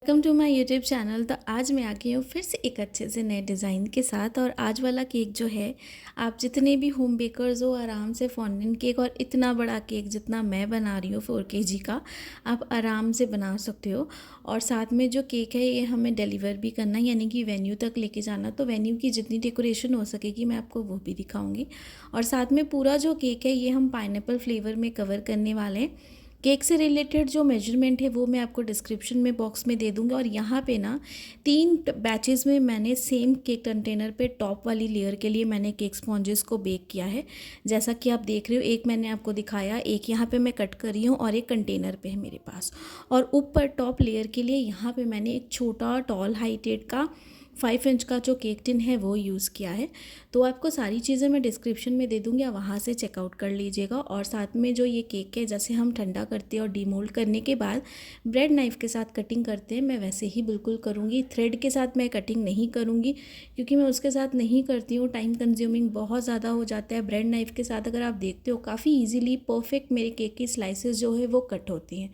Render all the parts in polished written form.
Welcome to my YouTube channel. तो आज मैं आ गई हूँ फिर से एक अच्छे से नए डिज़ाइन के साथ। और आज वाला केक जो है, आप जितने भी होम बेकर्स हो आराम से फॉन्डेंट केक, और इतना बड़ा केक जितना मैं बना रही हूँ 4 kg का, आप आराम से बना सकते हो। और साथ में जो केक है ये हमें डिलीवर भी करना है, यानी कि वेन्यू तक लेके जाना। तो वेन्यू की जितनी डेकोरेशन हो सकेगी मैं आपको वो भी दिखाऊँगी। और साथ में पूरा जो केक है ये हम पाइनएप्पल फ्लेवर में कवर करने वाले हैं। केक से रिलेटेड जो मेजरमेंट है वो मैं आपको डिस्क्रिप्शन में बॉक्स में दे दूँगी। और यहाँ पे ना 3 बैचेस में मैंने सेम केक कंटेनर पे टॉप वाली लेयर के लिए मैंने केक स्पॉन्जेस को बेक किया है। जैसा कि आप देख रहे हो, एक मैंने आपको दिखाया, एक यहाँ पे मैं कट कर रही हूँ और एक कंटेनर पे है मेरे पास। और ऊपर टॉप लेयर के लिए यहाँ पे मैंने एक छोटा टॉल हाइटेड का 5 इंच का जो केक टिन है वो यूज़ किया है। तो आपको सारी चीज़ें मैं डिस्क्रिप्शन में दे दूँगी, आप वहाँ से चेकआउट कर लीजिएगा। और साथ में जो ये केक है, जैसे हम ठंडा करते हैं और डीमोल्ड करने के बाद ब्रेड नाइफ़ के साथ कटिंग करते हैं, मैं वैसे ही बिल्कुल करूँगी। थ्रेड के साथ मैं कटिंग नहीं करूँगी क्योंकि मैं उसके साथ नहीं करती हूँ, टाइम कंज्यूमिंग बहुत ज़्यादा हो जाता है। ब्रेड नाइफ़ के साथ अगर आप देखते हो काफ़ी ईजिली परफेक्ट मेरे केक की स्लाइसेस जो है वो कट होती हैं।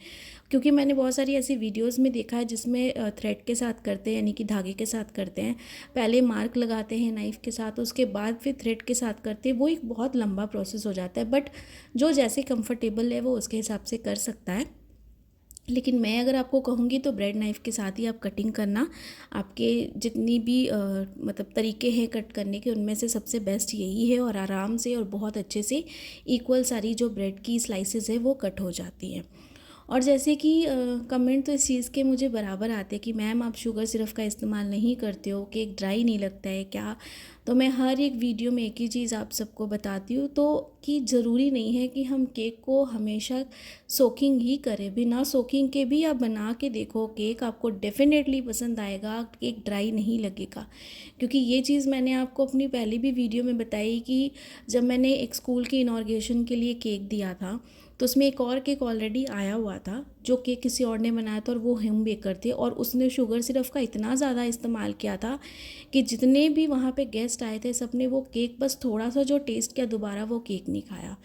क्योंकि मैंने बहुत सारी ऐसी वीडियोस में देखा है जिसमें थ्रेड के साथ करते हैं, यानी कि धागे के साथ करते हैं। पहले मार्क लगाते हैं नाइफ़ के साथ, उसके बाद फिर थ्रेड के साथ करते हैं। वो एक बहुत लंबा प्रोसेस हो जाता है, बट जो जैसे कंफर्टेबल है वो उसके हिसाब से कर सकता है। लेकिन मैं अगर आपको कहूँगी तो ब्रेड नाइफ़ के साथ ही आप कटिंग करना। आपके जितनी भी मतलब तरीके हैं कट करने के, उनमें से सबसे बेस्ट यही है। और आराम से और बहुत अच्छे से इक्वल सारी जो ब्रेड की स्लाइसेस है वो कट हो जाती हैं। और जैसे कि कमेंट तो इस चीज़ के मुझे बराबर आते हैं कि मैम आप शुगर सिरप का इस्तेमाल नहीं करते हो, केक ड्राई नहीं लगता है क्या? तो मैं हर एक वीडियो में एक ही चीज़ आप सबको बताती हूँ, तो कि ज़रूरी नहीं है कि हम केक को हमेशा सोकिंग ही करें। बिना सोकिंग के भी आप बना के देखो, केक आपको डेफिनेटली पसंद आएगा, केक ड्राई नहीं लगेगा। क्योंकि ये चीज़ मैंने आपको अपनी पहली भी वीडियो में बताई कि जब मैंने एक स्कूल की इनॉर्गेशन के लिए केक दिया था, तो उसमें एक और केक ऑलरेडी आया हुआ था जो केक किसी और ने बनाया था, और वो होम बेकर थे। और उसने शुगर सिरप का इतना ज़्यादा इस्तेमाल किया था कि जितने भी वहाँ पे गेस्ट आए थे सबने वो केक बस थोड़ा सा जो टेस्ट किया, दोबारा वो केक नहीं खाया।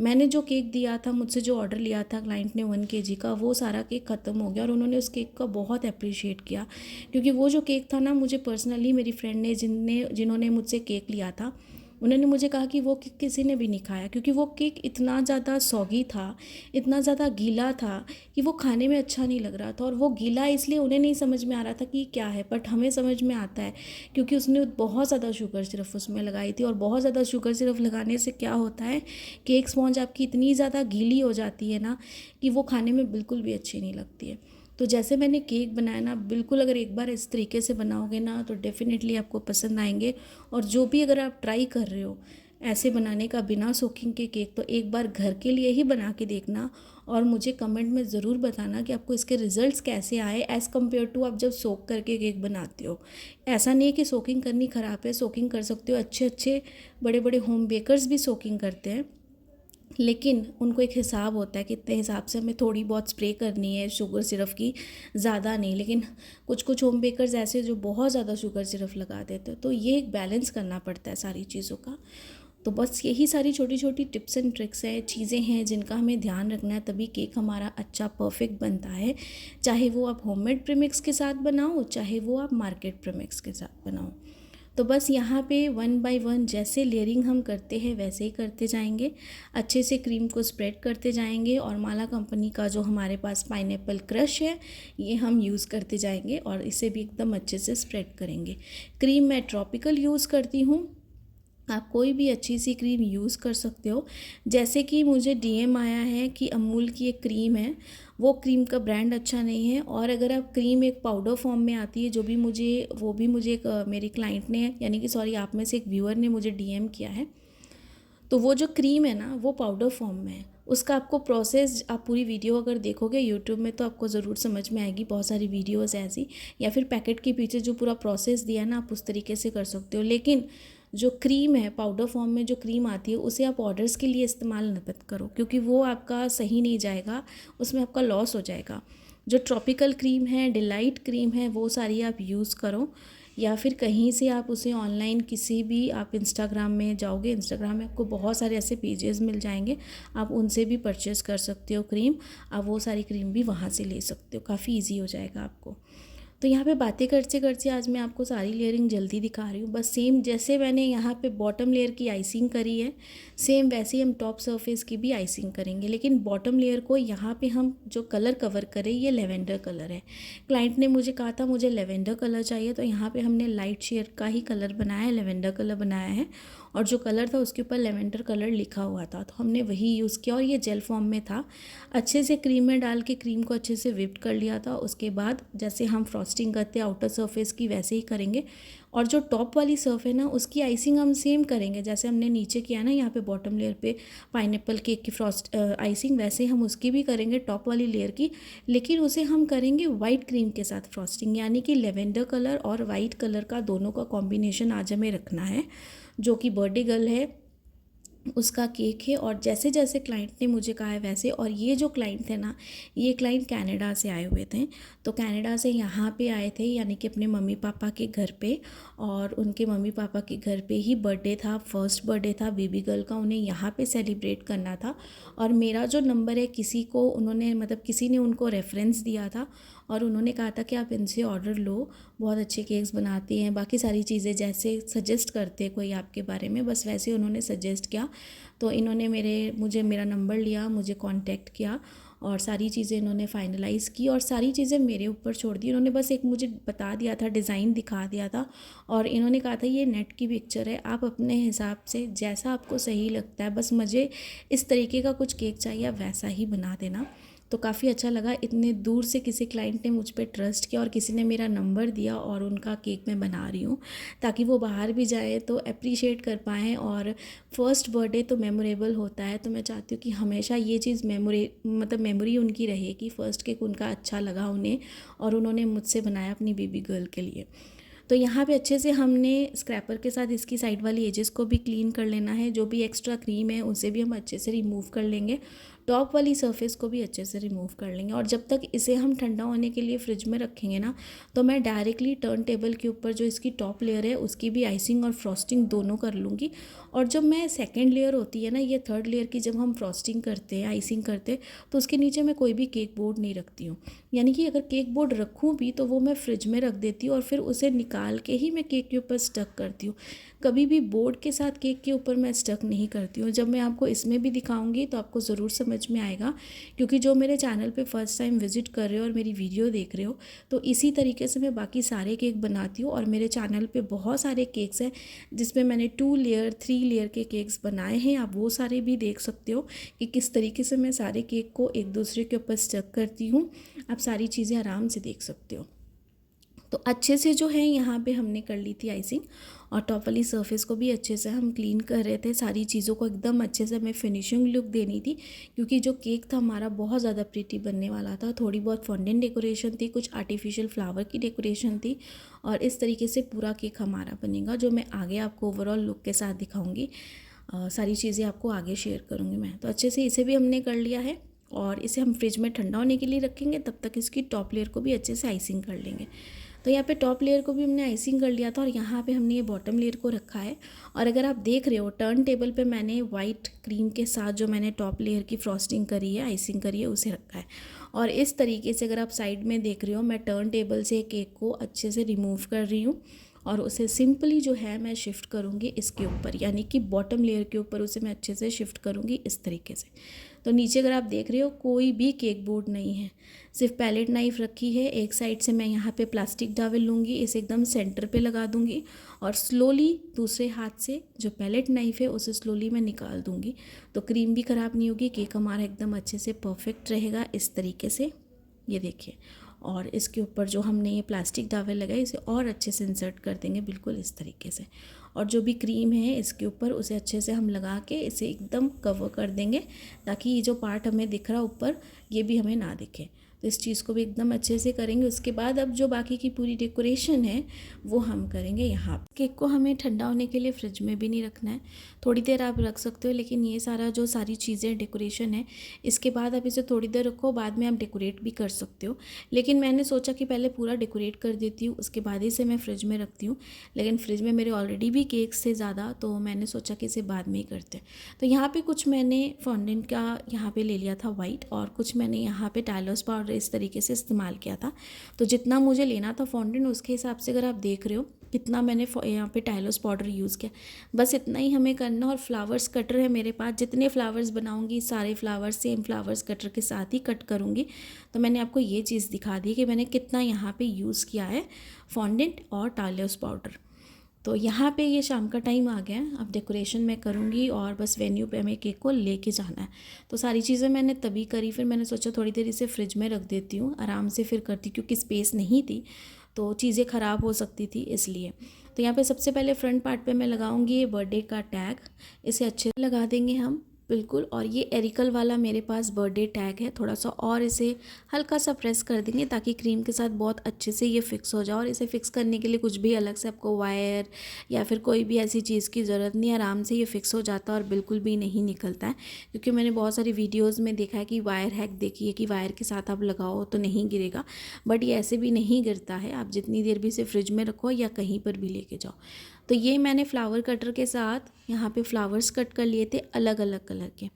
मैंने जो केक दिया था, मुझसे जो ऑर्डर लिया था क्लाइंट ने 1 kg का, वो सारा केक ख़त्म हो गया। और उन्होंने उस केक का बहुत अप्रिशिएट किया, क्योंकि वो जो केक था ना, मुझे पर्सनली मेरी फ्रेंड ने जिन्होंने मुझसे केक लिया था, उन्होंने मुझे कहा कि वो केक किसी ने भी नहीं खाया, क्योंकि वो केक इतना ज़्यादा सॉगी था, इतना ज़्यादा गीला था कि वो खाने में अच्छा नहीं लग रहा था। और वो गीला इसलिए उन्हें नहीं समझ में आ रहा था कि क्या है, बट हमें समझ में आता है क्योंकि उसने बहुत ज़्यादा शुगर सिरप उसमें लगाई थी। और बहुत ज़्यादा शुगर सिरप लगाने से क्या होता है, केक स्पॉन्ज आपकी इतनी ज़्यादा गीली हो जाती है ना कि वो खाने में बिल्कुल भी अच्छी नहीं लगती है। तो जैसे मैंने केक बनाया ना, बिल्कुल अगर एक बार इस तरीके से बनाओगे ना तो डेफ़िनेटली आपको पसंद आएंगे। और जो भी अगर आप ट्राई कर रहे हो ऐसे बनाने का बिना सोकिंग के केक, तो एक बार घर के लिए ही बना के देखना और मुझे कमेंट में ज़रूर बताना कि आपको इसके रिज़ल्ट्स कैसे आए एज़ कम्पेयर टू आप जब सोक करके केक बनाते हो। ऐसा नहीं है कि सोकिंग करनी ख़राब है, सोकिंग कर सकते हो। अच्छे अच्छे बड़े बड़े होम बेकर्स भी सोकिंग करते हैं, लेकिन उनको एक हिसाब होता है, कितने हिसाब से हमें थोड़ी बहुत स्प्रे करनी है शुगर सिरप की, ज़्यादा नहीं। लेकिन कुछ कुछ होम बेकर्स ऐसे जो बहुत ज़्यादा शुगर सिरप लगा देते हैं, तो ये एक बैलेंस करना पड़ता है सारी चीज़ों का। तो बस यही सारी छोटी छोटी टिप्स एंड ट्रिक्स हैं, चीज़ें हैं जिनका हमें ध्यान रखना है, तभी केक हमारा अच्छा परफेक्ट बनता है। चाहे वो आप होममेड प्रीमिक्स के साथ बनाओ, चाहे वो आप मार्केट प्रीमिक्स के साथ बनाओ। तो बस यहाँ पे 1 बाय 1 जैसे लेयरिंग हम करते हैं वैसे ही करते जाएंगे, अच्छे से क्रीम को स्प्रेड करते जाएंगे। और माला कंपनी का जो हमारे पास पाइनएप्पल क्रश है ये हम यूज़ करते जाएंगे और इसे भी एकदम अच्छे से स्प्रेड करेंगे। क्रीम मैं ट्रॉपिकल यूज़ करती हूँ, आप कोई भी अच्छी सी क्रीम यूज़ कर सकते हो। जैसे कि मुझे डीएम आया है कि अमूल की एक क्रीम है, वो क्रीम का ब्रांड अच्छा नहीं है। और अगर आप क्रीम एक पाउडर फॉर्म में आती है, जो भी मुझे वो भी मुझे एक मेरी क्लाइंट ने, यानी कि सॉरी आप में से एक व्यूअर ने मुझे डीएम किया है, तो वो जो क्रीम है ना वो पाउडर फॉर्म में है। उसका आपको प्रोसेस, आप पूरी वीडियो अगर देखोगे यूट्यूब में तो आपको ज़रूर समझ में आएगी, बहुत सारी वीडियोस ऐसी, या फिर पैकेट के पीछे जो पूरा प्रोसेस दिया है ना आप उस तरीके से कर सकते हो। लेकिन जो क्रीम है पाउडर फॉर्म में जो क्रीम आती है उसे आप ऑर्डर्स के लिए इस्तेमाल मत करो, क्योंकि वो आपका सही नहीं जाएगा, उसमें आपका लॉस हो जाएगा। जो ट्रॉपिकल क्रीम है, डिलाइट क्रीम है, वो सारी आप यूज़ करो। या फिर कहीं से आप उसे ऑनलाइन किसी भी, आप इंस्टाग्राम में जाओगे, इंस्टाग्राम में आपको बहुत सारे ऐसे पेजेस मिल जाएंगे, आप उनसे भी परचेज़ कर सकते हो क्रीम। आप वो सारी क्रीम भी वहाँ से ले सकते हो, काफ़ी इजी हो जाएगा आपको। तो यहाँ पे बातें करते करते आज मैं आपको सारी लेयरिंग जल्दी दिखा रही हूँ। बस सेम जैसे मैंने यहाँ पे बॉटम लेयर की आइसिंग करी है, सेम वैसे ही हम टॉप सरफेस की भी आइसिंग करेंगे। लेकिन बॉटम लेयर को यहाँ पे हम जो कलर कवर करें ये लेवेंडर कलर है। क्लाइंट ने मुझे कहा था मुझे लेवेंडर कलर चाहिए, तो यहाँ पे हमने लाइट शेड का ही कलर बनाया है, लेवेंडर कलर बनाया है। और जो कलर था उसके ऊपर लेवेंडर कलर लिखा हुआ था, तो हमने वही यूज़ किया और ये जेल फॉर्म में था। अच्छे से क्रीम में डाल के क्रीम को अच्छे से विप्ड कर लिया था। उसके बाद जैसे हम फ्रॉस्टिंग करते हैं आउटर सरफेस की वैसे ही करेंगे। और जो टॉप वाली सर्फ है ना उसकी आइसिंग हम सेम करेंगे जैसे हमने नीचे किया ना यहाँ पे बॉटम लेयर पे पाइनएप्पल केक की फ्रॉस्ट आइसिंग, वैसे हम उसकी भी करेंगे टॉप वाली लेयर की। लेकिन उसे हम करेंगे वाइट क्रीम के साथ फ्रॉस्टिंग, यानी कि लेवेंडर कलर और वाइट कलर का दोनों का कॉम्बिनेशन आज हमें रखना है। जो कि बर्थडे गर्ल है उसका केक है। और जैसे जैसे क्लाइंट ने मुझे कहा है वैसे, और ये जो क्लाइंट थे ना ये क्लाइंट कनाडा से आए हुए थे, तो कनाडा से यहाँ पे आए थे यानी कि अपने मम्मी पापा के घर पे। और उनके मम्मी पापा के घर पे ही बर्थडे था, फर्स्ट बर्थडे था बेबी गर्ल का, उन्हें यहाँ पे सेलिब्रेट करना था। और मेरा जो नंबर है किसी को उन्होंने मतलब किसी ने उनको रेफरेंस दिया था और उन्होंने कहा था कि आप इनसे ऑर्डर लो, बहुत अच्छे केक्स बनाती हैं, बाकी सारी चीज़ें जैसे सजेस्ट करते कोई आपके बारे में बस वैसे उन्होंने सजेस्ट किया। तो इन्होंने मुझे मेरा नंबर लिया, मुझे कांटेक्ट किया और सारी चीज़ें इन्होंने फाइनलाइज़ की और सारी चीज़ें मेरे ऊपर छोड़ दी। इन्होंने बस एक मुझे बता दिया था, डिज़ाइन दिखा दिया था और इन्होंने कहा था ये नेट की पिक्चर है, आप अपने हिसाब से जैसा आपको सही लगता है, बस मुझे इस तरीके का कुछ केक चाहिए आप वैसा ही बना देना। तो काफ़ी अच्छा लगा, इतने दूर से किसी क्लाइंट ने मुझ पर ट्रस्ट किया और किसी ने मेरा नंबर दिया और उनका केक मैं बना रही हूँ ताकि वो बाहर भी जाए तो अप्रिशिएट कर पाएँ। और फर्स्ट बर्थडे तो मेमोरेबल होता है, तो मैं चाहती हूँ कि हमेशा ये चीज़ मेमोरी उनकी रहे कि फ़र्स्ट केक उनका अच्छा लगा उन्हें और उन्होंने मुझसे बनाया अपनी बेबी गर्ल के लिए। तो यहाँ पे अच्छे से हमने स्क्रैपर के साथ इसकी साइड वाली एजेस को भी क्लीन कर लेना है, जो भी एक्स्ट्रा क्रीम है उसे भी हम अच्छे से रिमूव कर लेंगे, टॉप वाली सरफेस को भी अच्छे से रिमूव कर लेंगे। और जब तक इसे हम ठंडा होने के लिए फ्रिज में रखेंगे ना तो मैं डायरेक्टली टर्न टेबल के ऊपर जो इसकी टॉप लेयर है उसकी भी आइसिंग और फ्रॉस्टिंग दोनों कर लूँगी। और जब मैं सेकेंड लेयर होती है ना ये थर्ड लेयर की, जब हम फ्रॉस्टिंग करते हैं आइसिंग करते हैं तो उसके नीचे मैं कोई भी केक बोर्ड नहीं रखती हूँ, यानी कि अगर केक बोर्ड रखूँ भी तो वो मैं फ्रिज में रख देती हूँ और फिर उसे निकाल के ही मैं केक के ऊपर स्टक करती हूँ। कभी भी बोर्ड के साथ केक के ऊपर मैं स्टक नहीं करती हूँ। जब मैं आपको इसमें भी दिखाऊंगी तो आपको ज़रूर समझ में आएगा, क्योंकि जो मेरे चैनल पे फर्स्ट टाइम विजिट कर रहे हो और मेरी वीडियो देख रहे हो तो इसी तरीके से मैं बाकी सारे केक बनाती हूँ। और मेरे चैनल पे बहुत सारे केक्स हैं जिसमें मैंने 2 लेयर 3 लेयर के केक्स बनाए हैं, आप वो सारे भी देख सकते हो कि किस तरीके से मैं सारे केक को एक दूसरे के ऊपर स्टक करती हूँ। आप सारी चीज़ें आराम से देख सकते हो। तो अच्छे से जो है यहाँ पे हमने कर ली थी आइसिंग और टॉप वाली सरफेस को भी अच्छे से हम क्लीन कर रहे थे, सारी चीज़ों को एकदम अच्छे से हमें फिनिशिंग लुक देनी थी क्योंकि जो केक था हमारा बहुत ज़्यादा प्रीटी बनने वाला था। थोड़ी बहुत फॉन्डेंट डेकोरेशन थी, कुछ आर्टिफिशियल फ्लावर की डेकोरेशन थी और इस तरीके से पूरा केक हमारा बनेगा, जो मैं आगे आपको ओवरऑल लुक के साथ दिखाऊँगी। सारी चीज़ें आपको आगे शेयर करूँगी मैं। तो अच्छे से इसे भी हमने कर लिया है और इसे हम फ्रिज में ठंडा होने के लिए रखेंगे, तब तक इसकी टॉप लेयर को भी अच्छे से आइसिंग कर लेंगे। तो यहाँ पे टॉप लेयर को भी हमने आइसिंग कर लिया था और यहाँ पे हमने ये बॉटम लेयर को रखा है। और अगर आप देख रहे हो टर्न टेबल पे मैंने वाइट क्रीम के साथ जो मैंने टॉप लेयर की फ्रॉस्टिंग करी है, आइसिंग करी है, उसे रखा है। और इस तरीके से अगर आप साइड में देख रहे हो मैं टर्न टेबल से केक को अच्छे से रिमूव कर रही हूँ और उसे सिंपली जो है मैं शिफ्ट करूँगी इसके ऊपर, यानी कि बॉटम लेयर के ऊपर उसे मैं अच्छे से शिफ्ट करूँगी इस तरीके से। तो नीचे अगर आप देख रहे हो कोई भी केक बोर्ड नहीं है, सिर्फ पैलेट नाइफ़ रखी है। एक साइड से मैं यहाँ पे प्लास्टिक डावल लूँगी, इसे एकदम सेंटर पे लगा दूँगी और स्लोली दूसरे हाथ से जो पैलेट नाइफ़ है उसे स्लोली मैं निकाल दूँगी। तो क्रीम भी ख़राब नहीं होगी, केक हमारा एकदम अच्छे से परफेक्ट रहेगा इस तरीके से। ये देखिए, और इसके ऊपर जो हमने ये प्लास्टिक डावल लगाए इसे और अच्छे से इंसर्ट कर देंगे बिल्कुल इस तरीके से। और जो भी क्रीम है इसके ऊपर उसे अच्छे से हम लगा के इसे एकदम कवर कर देंगे ताकि ये जो पार्ट हमें दिख रहा ऊपर ये भी हमें ना दिखे। तो इस चीज़ को भी एकदम अच्छे से करेंगे। उसके बाद अब जो बाकी की पूरी डेकोरेशन है वो हम करेंगे यहाँ। केक को हमें ठंडा होने के लिए फ्रिज में भी नहीं रखना है, थोड़ी देर आप रख सकते हो, लेकिन ये सारी चीज़ें डेकोरेशन है इसके बाद आप इसे थोड़ी देर रखो, बाद में आप डेकोरेट भी कर सकते हो। लेकिन मैंने सोचा कि पहले पूरा डेकोरेट कर देती हूँ उसके बाद ही से मैं फ्रिज में रखती हूँ, लेकिन फ्रिज में मेरे ऑलरेडी भी केक्स थे ज़्यादा, तो मैंने सोचा कि इसे बाद में ही करते हैं। तो यहाँ पे कुछ मैंने फॉन्डेंट का यहाँ पे ले लिया था वाइट और कुछ मैंने यहाँ पे टाइलर्स पाउडर इस तरीके से इस्तेमाल किया था। तो जितना मुझे लेना था फॉन्डेंट उसके हिसाब से अगर आप देख रहे हो कितना मैंने यहाँ पे टाइलोस पाउडर यूज़ किया, बस इतना ही हमें करना। और फ्लावर्स कटर है मेरे पास, जितने फ्लावर्स बनाऊंगी सारे फ्लावर्स सेम फ्लावर्स कटर के साथ ही कट करूँगी। तो मैंने आपको ये चीज़ दिखा दी कि मैंने कितना यहाँ पे यूज़ किया है फॉन्डेंट और टाइलोस पाउडर। तो यहाँ पे ये शाम का टाइम आ गया है, अब डेकोरेशन मैं करूँगी और बस वेन्यू पे हमें केक को लेके जाना है। तो सारी चीज़ें मैंने तभी करी, फिर मैंने सोचा थोड़ी देर इसे फ्रिज में रख देती हूँ, आराम से फिर करती, क्योंकि स्पेस नहीं थी तो चीज़ें ख़राब हो सकती थी इसलिए। तो यहाँ पे सबसे पहले फ्रंट पार्ट पे मैं लगाऊंगी ये बर्थडे का टैग, इसे अच्छे से लगा देंगे हम बिल्कुल। और ये एरिकल वाला मेरे पास बर्थडे टैग है, थोड़ा सा और इसे हल्का सा प्रेस कर देंगे ताकि क्रीम के साथ बहुत अच्छे से ये फिक्स हो जाए। और इसे फिक्स करने के लिए कुछ भी अलग से आपको वायर या फिर कोई भी ऐसी चीज़ की ज़रूरत नहीं, आराम से ये फिक्स हो जाता है और बिल्कुल भी नहीं निकलता है। क्योंकि मैंने बहुत सारी वीडियोज़ में देखा है कि वायर हैक देखिए कि वायर के साथ आप लगाओ तो नहीं गिरेगा, बट ये ऐसे भी नहीं गिरता है। आप जितनी देर भी इसे फ्रिज में रखो या कहीं पर भी लेके जाओ। तो ये मैंने फ्लावर कटर के साथ यहाँ पे फ्लावर्स कट कर लिए थे अलग अलग कलर के।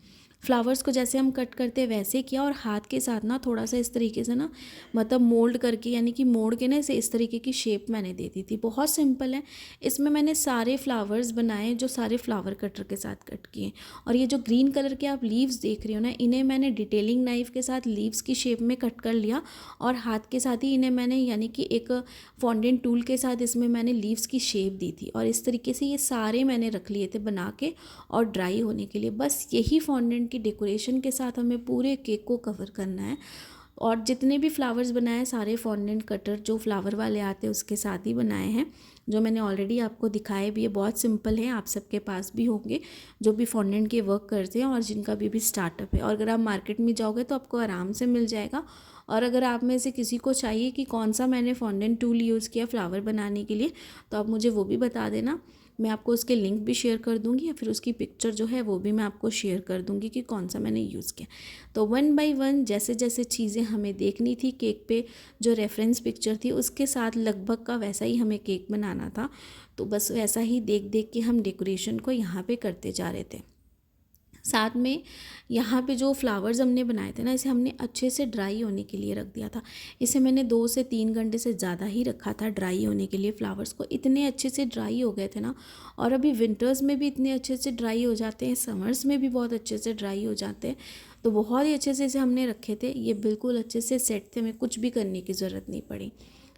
फ्लावर्स को जैसे हम कट करते हैं वैसे किया, और हाथ के साथ ना थोड़ा सा इस तरीके से ना मतलब मोल्ड करके, यानी कि मोड़ के ना इसे इस तरीके की शेप मैंने दे दी थी। बहुत सिंपल है। इसमें मैंने सारे फ्लावर्स बनाए जो सारे फ्लावर कटर के साथ कट किए। और ये जो ग्रीन कलर के आप लीव्स देख रहे हो ना, इन्हें मैंने डिटेलिंग नाइफ़ के साथ लीव्स की शेप में कट कर लिया, और हाथ के साथ ही इन्हें मैंने यानी कि एक फॉन्डेंट टूल के साथ इसमें मैंने लीव्स की शेप दी थी। और इस तरीके से ये सारे मैंने रख लिए थे बना के और ड्राई होने के लिए। बस यही फॉन्डेंट की डेकोरेशन के साथ हमें पूरे केक को कवर करना है। और जितने भी फ्लावर्स बनाए सारे फॉन्डेंट कटर जो फ्लावर वाले आते हैं उसके साथ ही बनाए हैं, जो मैंने ऑलरेडी आपको दिखाए भी है। बहुत सिंपल है, आप सबके पास भी होंगे जो भी फॉन्डेंट के वर्क करते हैं और जिनका भी स्टार्टअप है। और अगर आप मार्केट में जाओगे तो आपको आराम से मिल जाएगा। और अगर आप में से किसी को चाहिए कि कौन सा मैंने फॉन्डेंट टूल यूज़ किया फ्लावर बनाने के लिए, तो आप मुझे वो भी बता देना। मैं आपको उसके लिंक भी शेयर कर दूंगी, या फिर उसकी पिक्चर जो है वो भी मैं आपको शेयर कर दूंगी कि कौन सा मैंने यूज़ किया। तो 1 बाय 1 जैसे जैसे चीज़ें हमें देखनी थी केक पे, जो रेफरेंस पिक्चर थी उसके साथ लगभग का वैसा ही हमें केक बनाना था। तो बस वैसा ही देख देख के हम डेकोरेशन को यहाँ पे करते जा रहे थे। साथ में यहाँ पे जो फ्लावर्स हमने बनाए थे ना, इसे हमने अच्छे से ड्राई होने के लिए रख दिया था। इसे मैंने 2 से 3 घंटे से ज़्यादा ही रखा था ड्राई होने के लिए। फ्लावर्स को इतने अच्छे से ड्राई हो गए थे ना, और अभी विंटर्स में भी इतने अच्छे से ड्राई हो जाते हैं, समर्स में भी बहुत अच्छे से ड्राई हो जाते हैं। तो बहुत ही अच्छे से इसे हमने रखे थे, ये बिल्कुल अच्छे से सेट थे, हमें कुछ भी करने की ज़रूरत नहीं पड़ी।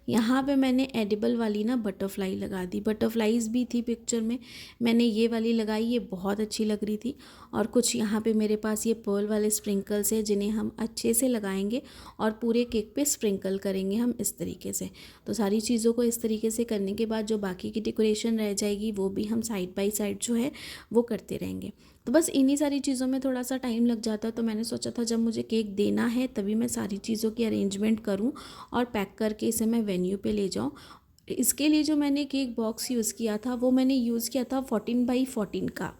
यहाँ पे मैंने एडिबल वाली ना बटरफ्लाई लगा दी, बटरफ्लाईज भी थी पिक्चर में, मैंने ये वाली लगाई, ये बहुत अच्छी लग रही थी। और कुछ यहाँ पे मेरे पास ये पर्ल वाले स्प्रिंकल्स है जिन्हें हम अच्छे से लगाएंगे और पूरे केक पे स्प्रिंकल करेंगे हम इस तरीके से। तो सारी चीज़ों को इस तरीके से करने के बाद जो बाकी की डेकोरेशन रह जाएगी वो भी हम साइड बाई साइड जो है वो करते रहेंगे। तो बस इन्हीं सारी चीज़ों में थोड़ा सा टाइम लग जाता है। तो मैंने सोचा था जब मुझे केक देना है तभी मैं सारी चीज़ों की अरेंजमेंट करूं और पैक करके इसे मैं वेन्यू पे ले जाऊं। इसके लिए जो मैंने केक बॉक्स यूज़ किया था वो मैंने यूज़ किया था 14 बाई 14 का,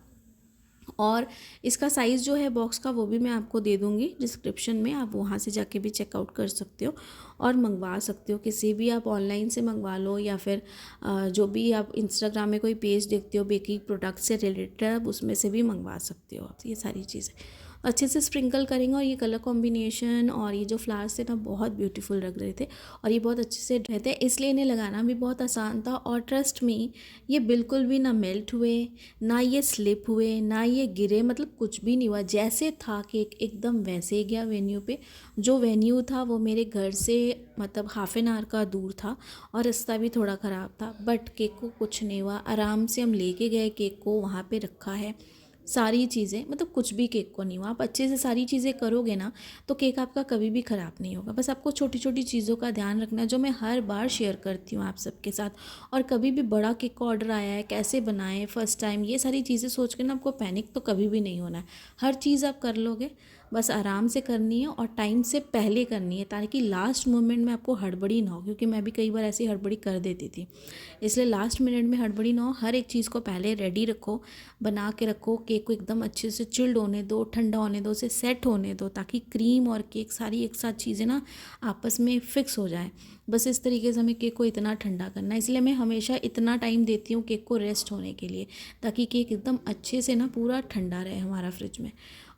और इसका साइज़ जो है बॉक्स का वो भी मैं आपको दे दूँगी डिस्क्रिप्शन में, आप वहाँ से जाके भी चेकआउट कर सकते हो और मंगवा सकते हो। किसी भी आप ऑनलाइन से मंगवा लो, या फिर जो भी आप इंस्टाग्राम में कोई पेज देखते हो बेकिंग प्रोडक्ट से रिलेटेड, आप उसमें से भी मंगवा सकते हो। आप ये सारी चीज़ें अच्छे से स्प्रिंकल करेंगे, और ये कलर कॉम्बिनेशन और ये जो फ्लावर्स थे ना बहुत ब्यूटीफुल लग रहे थे और ये बहुत अच्छे से रहते हैं, इसलिए इन्हें लगाना भी बहुत आसान था। और ट्रस्ट मी, ये बिल्कुल भी ना मेल्ट हुए, ना ये स्लिप हुए, ना ये गिरे, मतलब कुछ भी नहीं हुआ। जैसे था केक एकदम वैसे ही गया वेन्यू पे। जो वेन्यू था वो मेरे घर से मतलब हाफ एन आवर का दूर था और रास्ता भी थोड़ा ख़राब था, बट केक को कुछ नहीं हुआ। आराम से हम लेके गए केक को, वहाँ पे रखा है सारी चीज़ें, मतलब कुछ भी केक को नहीं हुआ। आप अच्छे से सारी चीज़ें करोगे ना तो केक आपका कभी भी ख़राब नहीं होगा। बस आपको छोटी छोटी चीज़ों का ध्यान रखना है, जो मैं हर बार शेयर करती हूँ आप सबके साथ। और कभी भी बड़ा केक का ऑर्डर आया है, कैसे बनाएं फर्स्ट टाइम, ये सारी चीज़ें सोच के ना आपको पैनिक तो कभी भी नहीं होना है। हर चीज़ आप कर लोगे, बस आराम से करनी है और टाइम से पहले करनी है, ताकि लास्ट मोमेंट में आपको हड़बड़ी ना हो। क्योंकि मैं भी कई बार ऐसी हड़बड़ी कर देती थी, इसलिए लास्ट मिनट में हड़बड़ी ना हो। हर एक चीज़ को पहले रेडी रखो, बना के रखो। केक को एकदम अच्छे से चिल्ड होने दो, ठंडा होने दो, उसे सेट होने दो, ताकि क्रीम और केक सारी एक साथ चीज़ें ना आपस में फिक्स हो जाए। बस इस तरीके से हमें केक को इतना ठंडा करना है, इसलिए मैं हमेशा इतना टाइम देती हूँ केक को रेस्ट होने के लिए, ताकि केक एकदम अच्छे से ना पूरा ठंडा रहे हमारा फ्रिज में।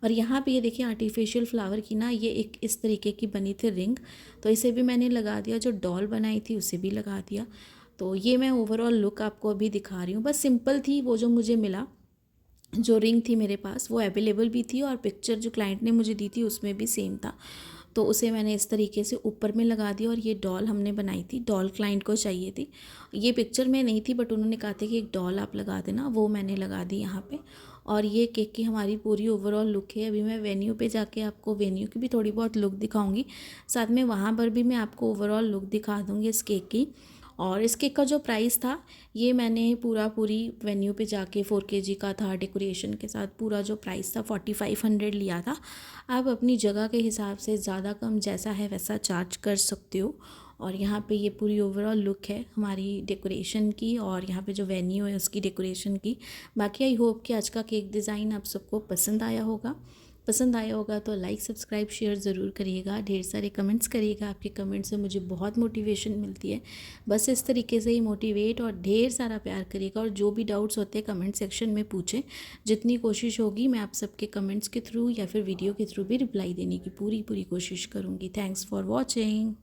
और यहाँ पे ये देखिए आर्टिफिशियल फ्लावर की ना ये एक इस तरीके की बनी थी रिंग, तो इसे भी मैंने लगा दिया, जो डॉल बनाई थी उसे भी लगा दिया। तो ये मैं ओवरऑल लुक आपको अभी दिखा रही हूँ, बस सिंपल थी वो जो मुझे मिला। जो रिंग थी मेरे पास वो अवेलेबल भी थी, और पिक्चर जो क्लाइंट ने मुझे दी थी उसमें भी सेम था, तो उसे मैंने इस तरीके से ऊपर में लगा दिया। और ये डॉल हमने बनाई थी, डॉल क्लाइंट को चाहिए थी, ये पिक्चर में नहीं थी बट उन्होंने कहा था कि एक डॉल आप लगा देना, वो मैंने लगा दी यहाँ पे। और ये केक की हमारी पूरी ओवरऑल लुक है। अभी मैं वेन्यू पे जाके आपको वेन्यू की भी थोड़ी बहुत लुक दिखाऊंगी, साथ में वहाँ पर भी मैं आपको ओवरऑल लुक दिखा दूँगी इस केक की। और इस केक का जो प्राइस था, ये मैंने पूरी वेन्यू पे जाके 4 kg का था, डेकोरेशन के साथ पूरा जो प्राइस था 4500 लिया था। आप अपनी जगह के हिसाब से ज़्यादा कम जैसा है वैसा चार्ज कर सकते हो। और यहाँ पे ये पूरी ओवरऑल लुक है हमारी डेकोरेशन की, और यहाँ पे जो वेन्यू है उसकी डेकोरेशन की। बाकी आई होप कि आज का केक डिज़ाइन आप सबको पसंद आया होगा तो लाइक सब्सक्राइब शेयर ज़रूर करिएगा, ढेर सारे कमेंट्स करिएगा, आपके कमेंट से मुझे बहुत मोटिवेशन मिलती है। बस इस तरीके से ही मोटिवेट और ढेर सारा प्यार करिएगा, और जो भी डाउट्स होते हैं कमेंट सेक्शन में पूछें। जितनी कोशिश होगी मैं आप सबके कमेंट्स के थ्रू या फिर वीडियो के थ्रू भी रिप्लाई देने की पूरी कोशिश करूँगी। Thanks for watching.